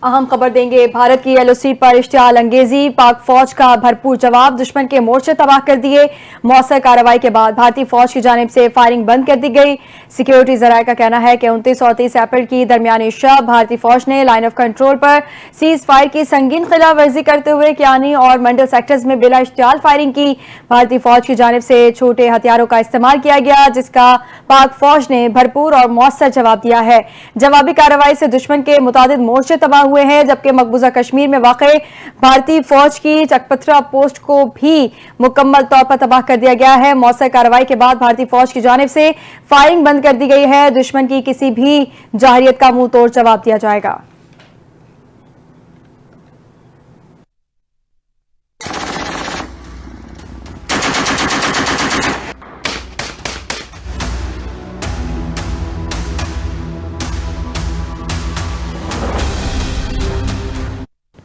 अहम खबर देंगे। भारत की एलओसी पर इश्तियाल अंगेजी, पाक फौज का भरपूर जवाब, दुश्मन के मोर्चे तबाह कर दिए। मौसर कार्रवाई के बाद भारतीय फौज की जानिब से फायरिंग बंद कर दी गई। सिक्योरिटी जराये का कहना है कि 29 और 30 अप्रैल की दरमियानी शब भारतीय फौज ने लाइन ऑफ कंट्रोल पर सीज फायर की संगीन खिलाफ वर्जी करते हुए कियानी और मंडल सेक्टर्स में बिला इश्तियाल फायरिंग की। भारतीय फौज की जानिब से छोटे हथियारों का इस्तेमाल किया गया, जिसका पाक फौज ने भरपूर और मौसर जवाब दिया है। जवाबी कार्रवाई से दुश्मन के मुतादिद मोर्चे तबाह हुए हैं, जबकि मकबूजा कश्मीर में वाक़ भारतीय फौज की चकपथरा पोस्ट को भी मुकम्मल तौर पर तबाह कर दिया गया है। मौसर कार्रवाई के बाद भारतीय फौज की जानिब से फायरिंग बंद कर दी गई है। दुश्मन की किसी भी जाहिरियत का मुंह तोड़ जवाब दिया जाएगा।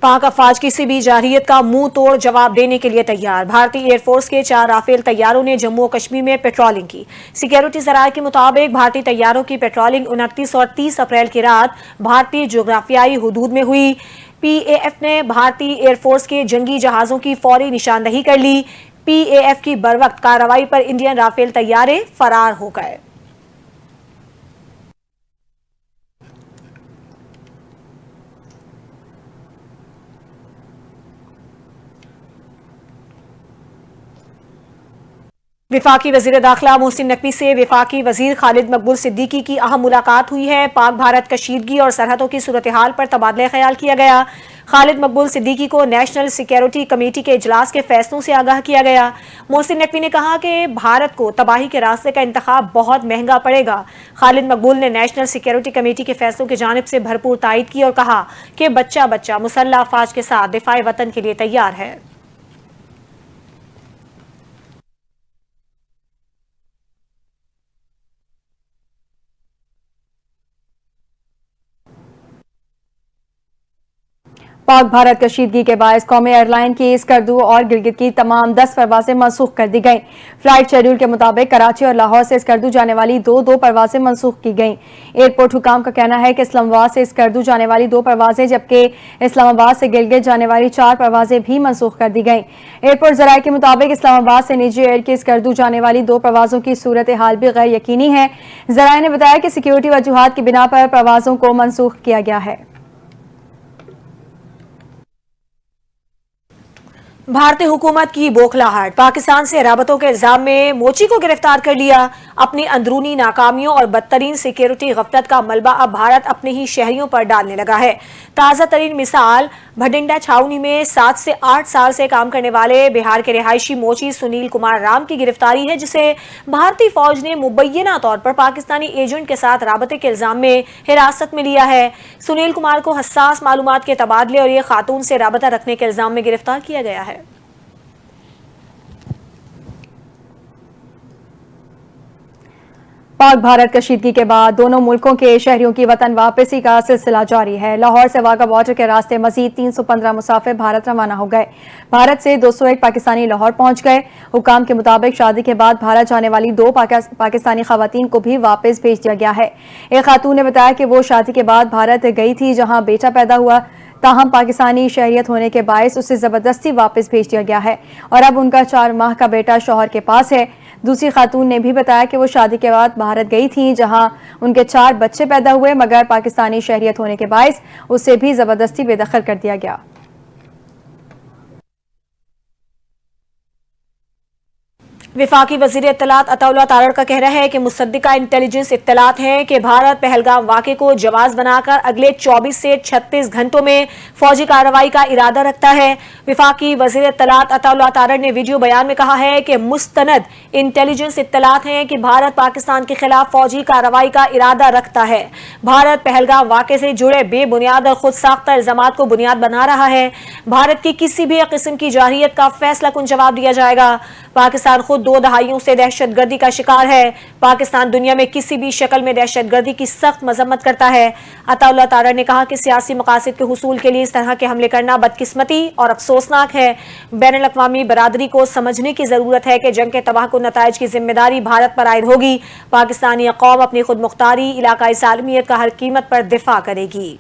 पाक अफवाज किसी भी जारहियत का मुंह तोड़ जवाब देने के लिए तैयार। भारतीय एयरफोर्स के 4 राफेल तैयारों ने जम्मू और कश्मीर में पेट्रोलिंग की। सिक्योरिटी जराये के मुताबिक भारतीय तैयारों की पेट्रोलिंग 29 और 30 अप्रैल की रात भारतीय जोग्राफियाई हुदूद में हुई। पीएएफ ने भारतीय एयरफोर्स के जंगी जहाजों की फौरी निशानदही कर ली। पीएएफ की बरवक्त कार्रवाई पर इंडियन राफेल तैयारे फरार हो गए। विफाकी वजीर दाखिला मोहसिन नकवी से विफाकी वजीर खालिद मकबूल सिद्दीकी की अहम मुलाकात हुई है। पाक भारत कशीदगी और सरहदों की सूरत हाल पर तबादला ख्याल किया गया। खालिद मकबूल सिद्दीकी को नेशनल सिक्योरिटी कमेटी के इजलास के फैसलों से आगाह किया गया। मोहसिन नकवी ने कहा कि भारत को तबाही के रास्ते का इंतखाब बहुत महंगा पड़ेगा। खालिद मकबूल ने नेशनल सिक्योरिटी कमेटी के फैसलों की जानिब से भरपूर तायद की और कहा कि बच्चा बच्चा मुसल्लह अफवाज के साथ दिफाए वतन के लिए तैयार है। पाक भारत कशीदगी के बायस कौमी एयरलाइन की स्कर्दू और गिलगित की तमाम 10 परवाजें मनसूख कर दी गईं। फ्लाइट शेड्यूल के मुताबिक कराची और लाहौर से स्कर्दू जाने वाली दो परवाजें मनसूख की गईं। एयरपोर्ट हुकाम का कहना है कि इस्लामाबाद से स्कर्दू जाने वाली 2 परवाजें, जबकि इस्लामाबाद से गिलगित जाने वाली 4 परवाजें भी मनसूख कर दी गईं। एयरपोर्ट जराये के मुताबिक इस्लामाबाद से निजी एयर की स्कर्दू जाने वाली 2 परवाजों की सूरत हाल भी गैर यकीनी है। जराये ने बताया कि सिक्योरिटी वजूहात की बिना पर परवाजों को मनसूख किया गया है। भारतीय हुकूमत की बौखलाहट, पाकिस्तान से राबतों के इल्जाम में मोची को गिरफ्तार कर लिया। अपनी अंदरूनी नाकामियों और बदतरीन सिक्योरिटी गफलत का मलबा अब भारत अपने ही शहरियों पर डालने लगा है। ताज़ा तरीन मिसाल भटिंडा छावनी में 7 से 8 साल से काम करने वाले बिहार के रिहायशी मोची सुनील कुमार राम की गिरफ्तारी है, जिसे भारतीय फौज ने मुबैना तौर पर पाकिस्तानी एजेंट के साथ राबते के इल्जाम में हिरासत में लिया है। सुनील कुमार को हसास मालूमात के तबादले और ये खातून से राबता रखने के इल्जाम में गिरफ्तार किया गया है। पाक भारत कशीदगी के बाद दोनों मुल्कों के शहरियों की वतन वापसी का सिलसिला जारी है। लाहौर से वाघा बॉर्डर के रास्ते मजीद 315 मुसाफिर भारत रवाना हो गए। भारत से 201 पाकिस्तानी लाहौर पहुंच गए। हुकाम के मुताबिक शादी के बाद भारत जाने वाली 2 पाकिस्तानी खवातीन को भी वापस भेज दिया गया है। एक खातून ने बताया कि वो शादी के बाद भारत गई थी, जहां बेटा पैदा हुआ, ताहम पाकिस्तानी शहरियत होने के बायस उसे जबरदस्ती वापस भेज दिया गया है और अब उनका 4 माह का बेटा शौहर के पास है। दूसरी खातून ने भी बताया कि वो शादी के बाद भारत गई थी, जहां उनके 4 बच्चे पैदा हुए, मगर पाकिस्तानी शहरियत होने के बायस उसे भी जबरदस्ती बेदखल कर दिया गया। विफाकी वजीर इत्तलात अताउल्लाह तारड़ का कहना है कि मुसद्दिका इंटेलिजेंस इत्तलात हैं कि भारत पहलगाम वाक़े को जवाज़ बनाकर अगले 24 से 36 घंटों में फौजी कार्रवाई का इरादा रखता है। विफाकी वजीर इत्तलात अताउल्लाह तारड़ ने वीडियो बयान में कहा है कि मुस्तनद इंटेलिजेंस इत्तलात हैं कि भारत पाकिस्तान के खिलाफ फौजी कार्रवाई का इरादा रखता है। भारत पहलगाम वाक़े से जुड़े बेबुनियाद और खुद साख्ता इल्जामात को बुनियाद बना रहा है। भारत की किसी भी किस्म की जारहियत का फैसला कुन जवाब दिया जाएगा। पाकिस्तान खुद 2 दहाइयों से दहशतगर्दी का शिकार है। पाकिस्तान दुनिया में किसी भी शक्ल में दहशतगर्दी की सख्त मजम्मत करता है। अताउल्लाह तारड़ ने कहा कि सियासी मकासद के हुसूल के लिए इस तरह के हमले करना बदकिस्मती और अफसोसनाक है। बैनुल अक़वामी बरादरी को समझने की जरूरत है कि जंग के तबाहकुन नताइज की जिम्मेदारी भारत पर आयद होगी। पाकिस्तानी कौम अपनी खुद मुख्तारी, इलाकाई सालमियत का हर कीमत पर दिफा करेगी।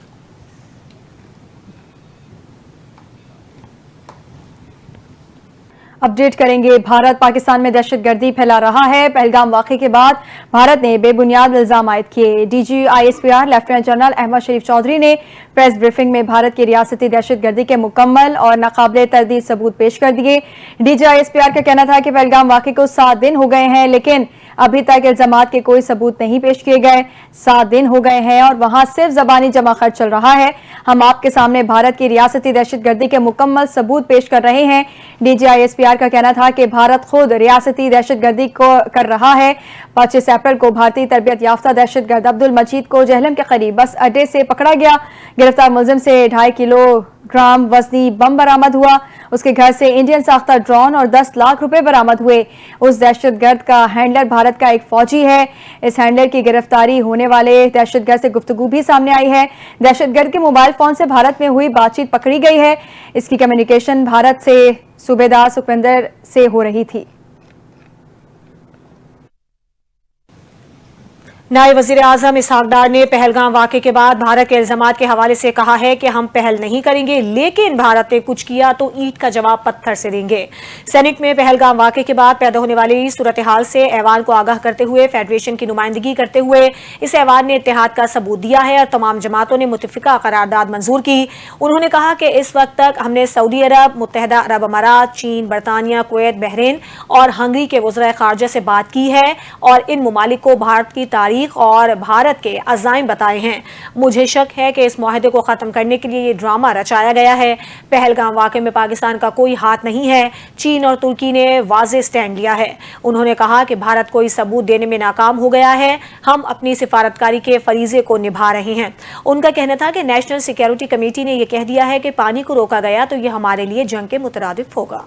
अपडेट करेंगे। भारत पाकिस्तान में दहशतगर्दी फैला रहा है। पहलगाम वाक़े के बाद भारत ने बेबुनियाद इल्जाम आयद किए। DG ISPR lieutenant general Ahmed Sharif Chaudhry ने प्रेस ब्रीफिंग में भारत की रियासती दहशतगर्दी के मुकम्मल और नाकाबिले तरदीद सबूत पेश कर दिए। डीजी ISPR का कहना था कि पहलगाम वाक़े को 7 दिन हो गए हैं, लेकिन अभी तक इल्जामात के कोई सबूत नहीं पेश किए गए। 7 दिन हो गए हैं और वहां सिर्फ जबानी जमा खर्च चल रहा है। हम आपके सामने भारत की रियासती दहशतगर्दी के मुकम्मल सबूत पेश कर रहे हैं। डीजी ISPR का कहना था कि भारत खुद रियासती दहशतगर्दी को कर रहा है। 25 अप्रैल को भारतीय तरबियत याफ्ता दहशतगर्द अब्दुल मजीद को जहलम के करीब बस अड्डे से पकड़ा गया। गिरफ्तार मुलजिम से 2.5 किलोग्राम वजनी बम बरामद हुआ। उसके घर से इंडियन साख्ता ड्रोन और 10 लाख रुपए बरामद हुए। उस दहशतगर्द का हैंडलर भारत का एक फौजी है। इस हैंडलर की गिरफ्तारी होने वाले दहशतगर्द से गुफ्तगू भी सामने आई है। दहशतगर्द के मोबाइल फोन से भारत में हुई बातचीत पकड़ी गई है। इसकी कम्युनिकेशन भारत से सूबेदार सुखविंदर से हो रही थी। नायब वजीर आजम इसहाक डार ने पहलगाम वाक़े के बाद भारत के इल्जामात के हवाले से कहा है कि हम पहल नहीं करेंगे, लेकिन भारत ने कुछ किया तो ईंट का जवाब पत्थर से देंगे। सेनेट में पहलगाम वाक़े के बाद पैदा होने वाली सूरत हाल से ऐवान को आगाह करते हुए फेडरेशन की नुमाइंदगी करते हुए इस ऐवान ने इत्तेहाद का सबूत दिया है और तमाम जमातों ने मुत्तफिका करारदाद मंजूर की। उन्होंने कहा कि इस वक्त तक हमने सऊदी अरब, मुत्तहदा अरब अमारात, चीन, बरतानिया, कुवैत, बहरीन और हंगरी के वज़राए ख़ारजा से बात की है और इन ममालिक को भारत की तारीख और भारत के अज़ाइम बताए हैं। मुझे शक है कि इस मुआहदे को ख़त्म करने के लिए ये ड्रामा रचाया गया है। पहलगाम वाक़े में पाकिस्तान का कोई हाथ नहीं है। चीन और तुर्की ने वाज़ेह स्टैंड लिया है। उन्होंने कहा कि भारत कोई सबूत देने में नाकाम हो गया है। हम अपनी सिफारतकारी के फरीज़े को निभा रहे हैं। उनका कहना था कि नेशनल सिक्योरिटी कमेटी ने यह कह दिया है कि पानी को रोका गया तो यह हमारे लिए जंग के मुतरादिफ होगा।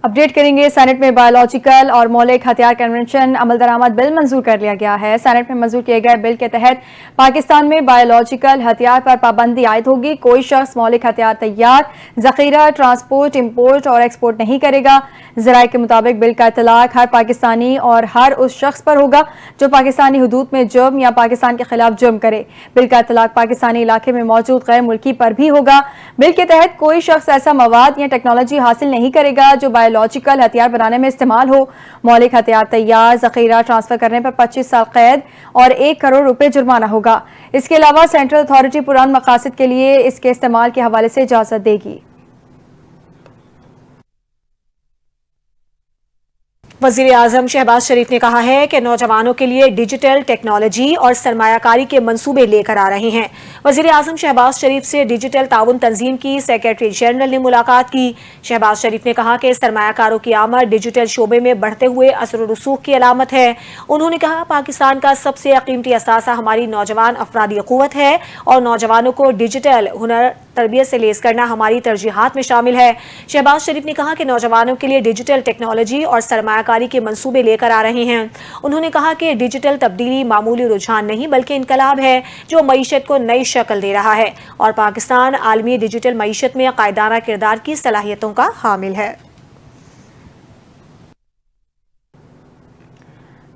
अपडेट करेंगे। सेनेट में बायोलॉजिकल और मौलिक हथियार कन्वेंशन अमल दरामद बिल मंजूर कर लिया गया है। सेनेट में मंजूर किए गए बिल के तहत पाकिस्तान में बायोलॉजिकल हथियार पर पाबंदी आयद होगी। कोई शख्स मौलिक हथियार तैयार, जखीरा, ट्रांसपोर्ट, इंपोर्ट और एक्सपोर्ट नहीं करेगा। ज़राए के मुताबिक बिल का इतलाक हर पाकिस्तानी और हर उस शख्स पर होगा जो पाकिस्तानी हुदूद में जुर्म या पाकिस्तान के खिलाफ जुर्म करे। बिल का इतलाक पाकिस्तानी इलाके में मौजूद गैर मुल्की पर भी होगा। बिल के तहत कोई शख्स ऐसा मवाद या टेक्नोलॉजी हासिल नहीं करेगा जो बायोलॉजिकल हथियार बनाने में इस्तेमाल हो। मौलिक हथियार तैयार, जखीरा, ट्रांसफर करने पर 25 साल कैद और 1 करोड़ रुपए जुर्माना होगा। इसके अलावा सेंट्रल अथॉरिटी पुरान मकासद के लिए इसके इस्तेमाल के हवाले से इजाजत देगी। वज़ीर आज़म शहबाज शरीफ ने कहा है कि नौजवानों के लिए डिजिटल टेक्नोलॉजी और सरमायाकारी के मंसूबे लेकर आ रहे हैं। वज़ीर आज़म शहबाज शरीफ से डिजिटल ताउन तंजीम की सेक्रेटरी जनरल ने मुलाकात की। शहबाज शरीफ ने कहा कि सरमायाकारों की आमद डिजिटल शोबे में बढ़ते हुए असर रसूख की अलामत है। उन्होंने कहा पाकिस्तान का सबसे कीमती असासा हमारी नौजवान अफरादी क़ुव्वत है और नौजवानों को डिजिटल हुनर तरबियत से लेस करना हमारी तरजीहात में शामिल है। शहबाज शरीफ ने कहा कि नौजवानों के लिए डिजिटल टेक्नोलॉजी और सरमायाकारी के मंसूबे लेकर आ रहे हैं। उन्होंने कहा कि डिजिटल तब्दीली मामूली रुझान नहीं बल्कि इनकलाब है जो मईशत को नई शक्ल दे रहा है और पाकिस्तान आलमी डिजिटल मईशत में कायदाना किरदार की सलाहियतों का हामिल है।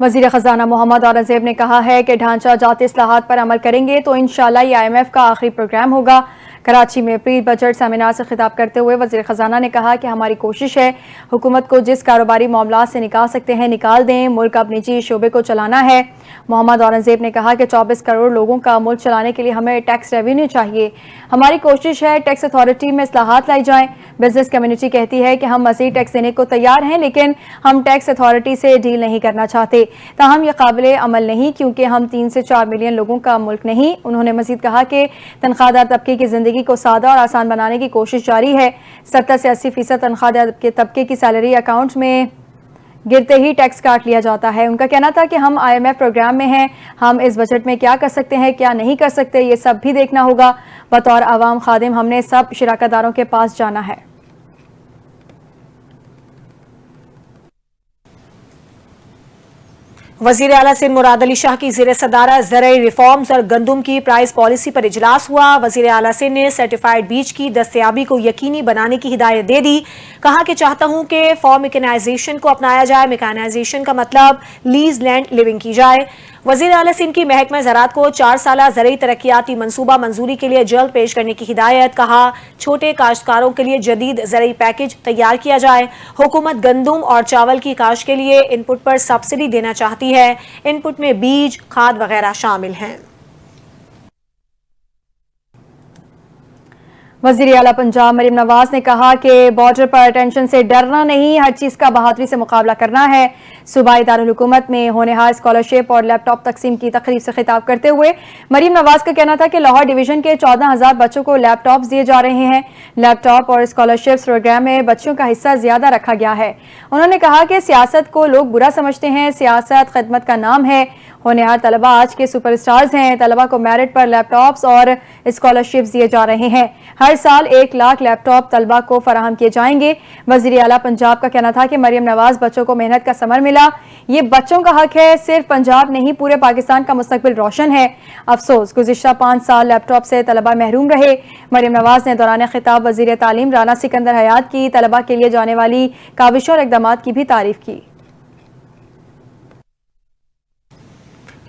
वज़ीर ख़ज़ाना मोहम्मद औरंगज़ेब ने कहा है कि ढांचा जाती इस्लाहात पर अमल करेंगे तो इंशाअल्लाह ये IMF का आखिरी प्रोग्राम होगा। कराची में प्री बजट सेमिनार से खिताब करते हुए वज़ीर ख़ज़ाना ने कहा कि हमारी कोशिश है हुकूमत को जिस कारोबारी मामलात से निकाल सकते हैं निकाल दें। मुल्क अब निजी शोबे को चलाना है। मोहम्मद औरंगज़ेब ने कहा कि 24 करोड़ लोगों का मुल्क चलाने के लिए हमें टैक्स रेवेन्यू चाहिए। हमारी कोशिश है टैक्स अथॉरिटी में इस्लाहात लाई जाएं। बिजनेस कम्युनिटी कहती है कि हम मज़ीद टैक्स देने को तैयार हैं, लेकिन हम टैक्स अथॉरिटी से डील नहीं करना चाहते। ताहम यह काबिल अमल नहीं क्योंकि हम 3 से 4 मिलियन लोगों का मुल्क नहीं। उन्होंने मज़ीद कहा कि तनख्वाहदार तबके की ज़िंदगी को सादा और आसान बनाने की कोशिश जारी है। 70 से 80% तनख्वाहदार तबके की सैलरी अकाउंट में गिरते ही टैक्स काट लिया जाता है। उनका कहना था कि हम IMF प्रोग्राम में हैं, हम इस बजट में क्या कर सकते हैं क्या नहीं कर सकते ये सब भी देखना होगा। बतौर आवाम खादिम हमने सब शिराकतदारों के पास जाना है। वज़ीर आला सिंध मुराद अली शाह की ज़ेर सदारत ज़राई रिफॉर्म्स और गंदुम की प्राइस पॉलिसी पर इजलास हुआ। वज़ीर आला सिंध ने सर्टिफाइड बीज की दस्तयाबी को यकीनी बनाने की हिदायत दे दी। कहा कि चाहता हूं कि फॉर्म मैकेनाइजेशन को अपनाया जाए। मैकेनाइजेशन का मतलब लीज लैंड लिविंग की जाए। वजीर आला सिंध की महकमा ज़राअत को 4 साला ज़रई तरक्याती मंसूबा मंजूरी के लिए जल्द पेश करने की हिदायत। कहा, छोटे काश्तकारों के लिए जदीद ज़रई पैकेज तैयार किया जाए। हुकूमत गंदुम और चावल की काश्त के लिए इनपुट पर सब्सिडी देना चाहती है। इनपुट में बीज, खाद वगैरह शामिल हैं। वज़ीर आला पंजाब मरीम नवाज ने कहा कि बॉर्डर पर टेंशन से डरना नहीं, हर चीज़ का बहादुरी से मुकाबला करना है। सूबाई दारुल हुकूमत में होनहार स्कॉलरशिप और लैपटॉप तकसीम की तकरीब से खिताब करते हुए मरीम नवाज का कहना था कि लाहौर डिवीज़न के 14,000 बच्चों को लैपटॉप दिए जा रहे हैं। लैपटॉप और स्कॉलरशिप्स प्रोग्राम में बच्चों का हिस्सा ज़्यादा रखा गया है। उन्होंने कहा कि सियासत को लोग बुरा समझते हैं, सियासत खिदमत का नाम है। होनहार तलबा आज के सुपरस्टार्स हैं। तलबा को मेरिट पर लैपटॉप्स और स्कॉलरशिप्स दिए जा रहे हैं। हर साल 1 लाख लैपटॉप तलबा को फराहम किए जाएंगे। वज़ीर आला पंजाब का कहना था कि मरीम नवाज बच्चों को मेहनत का समर मिला, ये बच्चों का हक है। सिर्फ पंजाब नहीं, पूरे पाकिस्तान का मुस्तकबिल रोशन है। अफसोस गुज़िश्ता 5 साल लैपटॉप से तलबा महरूम रहे। मरीम नवाज ने दौरान खिताब वज़ीर तालीम राना सिकंदर हयात की तलबा के लिए जाने वाली काविशों और इक़दामात की भी तारीफ की।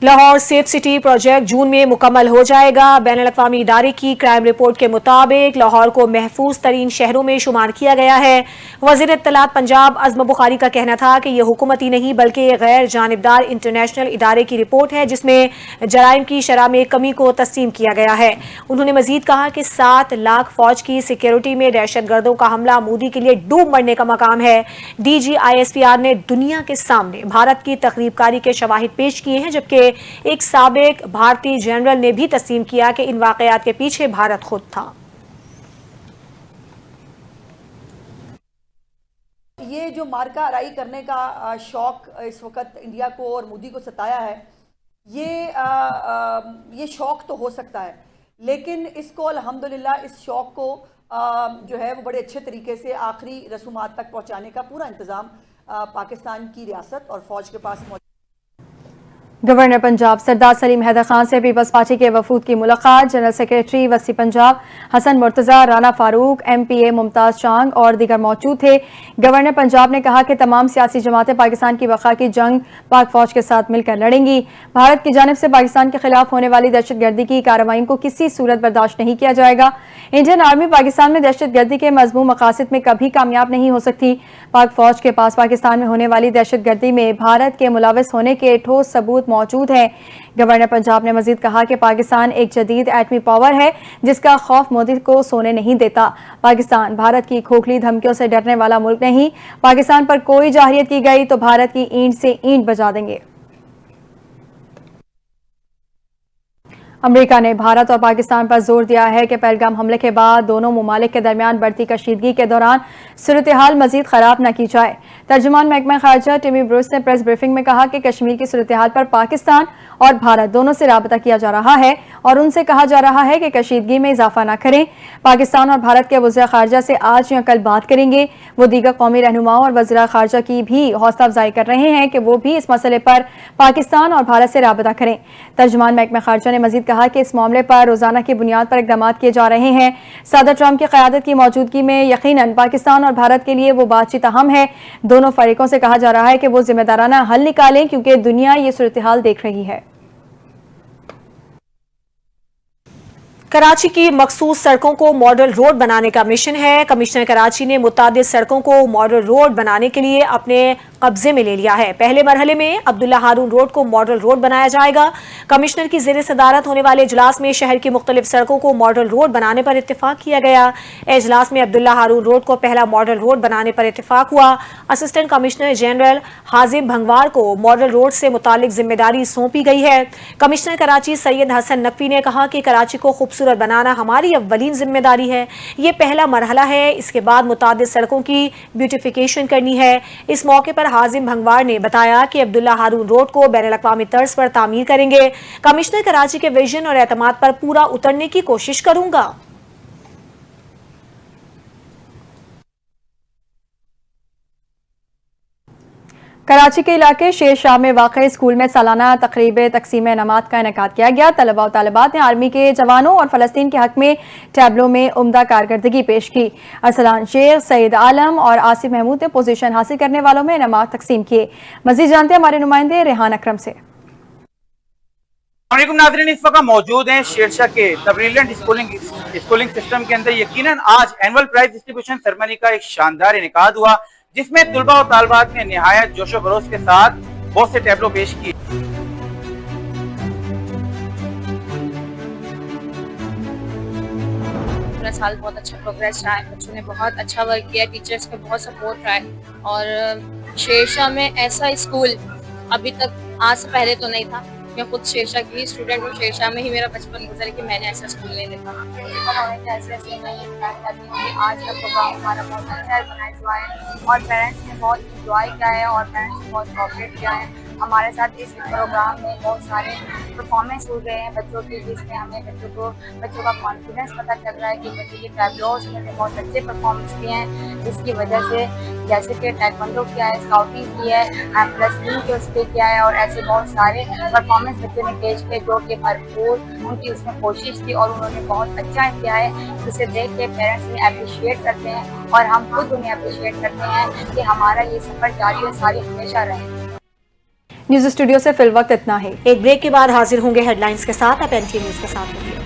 लाहौर सेफ सिटी प्रोजेक्ट जून में मुकम्मल हो जाएगा। बैनुल-अक़वामी इदारे की क्राइम रिपोर्ट के मुताबिक लाहौर को महफूज तरीन शहरों में शुमार किया गया है। वज़ीर इत्तलात पंजाब अज़्म बुखारी का कहना था कि यह हुकूमती नहीं बल्कि गैर जानिबदार इंटरनेशनल इदारे की रिपोर्ट है जिसमें जराइम की शरह में कमी को तस्लीम किया गया है। उन्होंने मजीद कहा कि 7 लाख फौज की सिक्योरिटी में दहशत गर्दों का हमला मोदी के लिए डूब मरने का मकाम है। DGISPR ने दुनिया के सामने भारत की तखरीबकारी के शवाहिद पेश किए हैं, जबकि एक साबिक भारतीय जनरल ने भी तस्लीम किया कि इन वाकयात के पीछे भारत खुद था। ये जो मार्का आराई करने का शौक इस वक्त इंडिया को और मोदी को सताया है, ये शौक तो हो सकता है, लेकिन इसको अल्हम्दुलिल्लाह इस शौक को जो है वो बड़े अच्छे तरीके से आखिरी रसूमात तक पहुंचाने का पूरा इंतज़ाम पाकिस्तान की रियासत और फौज के पास मौजूद। गवर्नर पंजाब सरदार सलीम हैदर खान से पीपल्स पार्टी के वफूद की मुलाकात। जनरल सेक्रेटरी वसी पंजाब हसन मुर्तज़ा, राना फारूक, MPA मुमताज़ चांग और दीगर मौजूद थे। गवर्नर पंजाब ने कहा कि तमाम सियासी जमातें पाकिस्तान की बका की जंग पाक फौज के साथ मिलकर लड़ेंगी। भारत की जानिब से पाकिस्तान के खिलाफ होने वाली दहशत गर्दी की कार्रवाई को किसी सूरत बर्दाश्त नहीं किया जाएगा। इंडियन आर्मी पाकिस्तान में दहशत गर्दी के मज़मूम मकासद में कभी कामयाब नहीं हो सकती। पाक फौज के पास पाकिस्तान में होने वाली दहशत गर्दी में भारत के मुलविस होने के ठोस सबूत मौजूद है। गवर्नर पंजाब ने मजीद कहा कि पाकिस्तान एक जदीद एटमी पावर है जिसका खौफ मोदी को सोने नहीं देता। पाकिस्तान भारत की खोखली धमकियों से डरने वाला मुल्क नहीं। पाकिस्तान पर कोई जाहिरियत की गई तो भारत की ईंट से ईंट बजा देंगे। अमेरिका ने भारत और पाकिस्तान पर जोर दिया है कि पहलगाम हमले के बाद दोनों ममालिक के दरमियान बढ़ती कशीदगी के दौरान सूरत हाल मजीद खराब न की जाए। तर्जुमान महकमा खारजा टिमी ब्रूस ने प्रेस ब्रीफिंग में कहा कि कश्मीर की सूरत हाल पर पाकिस्तान और भारत दोनों से राबता किया जा रहा है और उनसे कहा जा रहा है कि कशीदगी में इजाफा न करें। पाकिस्तान और भारत के वज़ीर खारजा से आज या कल बात करेंगे। वो दीगर कौमी रहनुमाओं और वज़ीर खारजा की भी हौसला अफजाई कर रहे हैं कि वो भी इस मसले पर पाकिस्तान और भारत से राबता करें। तर्जुमान महकमा खारजा ने मजीद कहा कि इस मामले पर रोजाना की बुनियाद पर इक़दाम किए जा रहे हैं। सदर ट्रंप की क़यादत की मौजूदगी में यकीनन पाकिस्तान और भारत के लिए वो बातचीत अहम है। दोनों फरीकों से कहा जा रहा है कि वो जिम्मेदाराना हल निकालें क्योंकि दुनिया ये सूरत हाल देख रही है। कराची की मखसूस सड़कों को मॉडल रोड बनाने का मिशन है। कमिश्नर कराची ने मुतादिद सड़कों को मॉडल रोड बनाने के लिए अपने कब्जे में ले लिया है। पहले मरहले में अब्दुल्ला हारून रोड को मॉडल रोड बनाया जाएगा। कमिश्नर की ज़ेर सदारत होने वाले इजलास में शहर की मुख्तलिफ सड़कों को मॉडल रोड बनाने पर इत्तेफाक किया गया। इजलास में अब्दुल्ला हारून रोड को पहला मॉडल रोड बनाने पर इत्तेफाक हुआ। असिस्टेंट कमिश्नर जनरल हाजिम भंगवार को मॉडल रोड से मुतालिक जिम्मेदारी सौंपी गई है। कमिश्नर कराची सैयद हसन नकवी ने कहा कि कराची को खूबसूरत बनाना हमारी अव्वलीन जिम्मेदारी है। ये पहला मरहला है, इसके बाद मुतादिद सड़कों की ब्यूटिफिकेशन करनी है। इस मौके पर हाजिम भंगवार ने बताया कि अब्दुल्ला हारून रोड को बैनुल-अक़वामी तर्ज पर तामीर करेंगे। कमिश्नर कराची के विजन और एतमाद पर पूरा उतरने की कोशिश करूंगा। कराची के इलाके शेर शाह में वाक़ई स्कूल में सालाना तकरीब तक़सीम इनामात का इनेकाद किया गया। तलबा और तालिबात ने आर्मी के जवानों और फ़लस्तीन के हक़ में टैबलों में उम्दा कारकर्दगी पेश की। अरसलान शेख, सईद आलम और आसिफ महमूद ने पोजीशन हासिल करने वालों में इनामात तकसीम किए। मज़ीद जानते हैं हमारे नुमाइंदे रेहान अकरम से। अस्सलाम वालेकुम नाज़रीन, इस वक्त मौजूद हैं शेरशाह के द ब्रिलियंट स्कूलिंग सिस्टम के अंदर। यकीनन आज एनुअल प्राइज डिस्ट्रीब्यूशन सेरेमनी का एक शानदार इनेकाद हुआ, जिसमें तलबा और तालबात ने निहायत जोशो खरोश के साथ बहुत से टैबलो पेश किए। पूरा साल बहुत अच्छा प्रोग्रेस रहा है, बच्चों ने बहुत अच्छा वर्क किया, टीचर्स का बहुत सपोर्ट रहा है। और शेरशाह में ऐसा स्कूल अभी तक आज से पहले तो नहीं था। मैं खुद शेरशाह की स्टूडेंट हूँ, शेरशाह में ही मेरा बचपन गुजरा कि मैंने ऐसा स्कूल नहीं देखा। प्रिंसिपल होने के ऐसे मैं ये प्लान करती हूँ कि आज का प्रोग्राम हमारा बहुत अच्छा ऑर्गेनाइज हुआ है और पेरेंट्स ने बहुत इंजॉय किया है और पेरेंट्स ने बहुत कोऑपरेट किया है हमारे साथ। इस प्रोग्राम में बहुत सारे परफॉर्मेंस हो गए हैं बच्चों की, जिसमें हमें बच्चों का कॉन्फिडेंस पता चल रहा है कि बच्चे के टैबलोस में बहुत अच्छे परफॉर्मेंस किए हैं, जिसकी वजह से जैसे कि टाइक्वांडो किया है, स्काउटिंग की है, M+3 के उस पर किया है और ऐसे बहुत सारे परफॉर्मेंस बच्चों ने पेश किए जो कि भरपूर उनकी उसमें कोशिश थी और उन्होंने बहुत अच्छा किया है, जिसे देख के पेरेंट्स ने अप्रिशिएट करते हैं और हम खुद उन्हें अप्रिशिएट करते हैं कि हमारा ये सफ़र जारी और सारी हमेशा रहे। न्यूज़ स्टूडियो से फिल वक्त इतना ही। एक ब्रेक के बाद हाजिर होंगे हेडलाइंस के साथ। आप NTA न्यूज़ के साथ होंगे।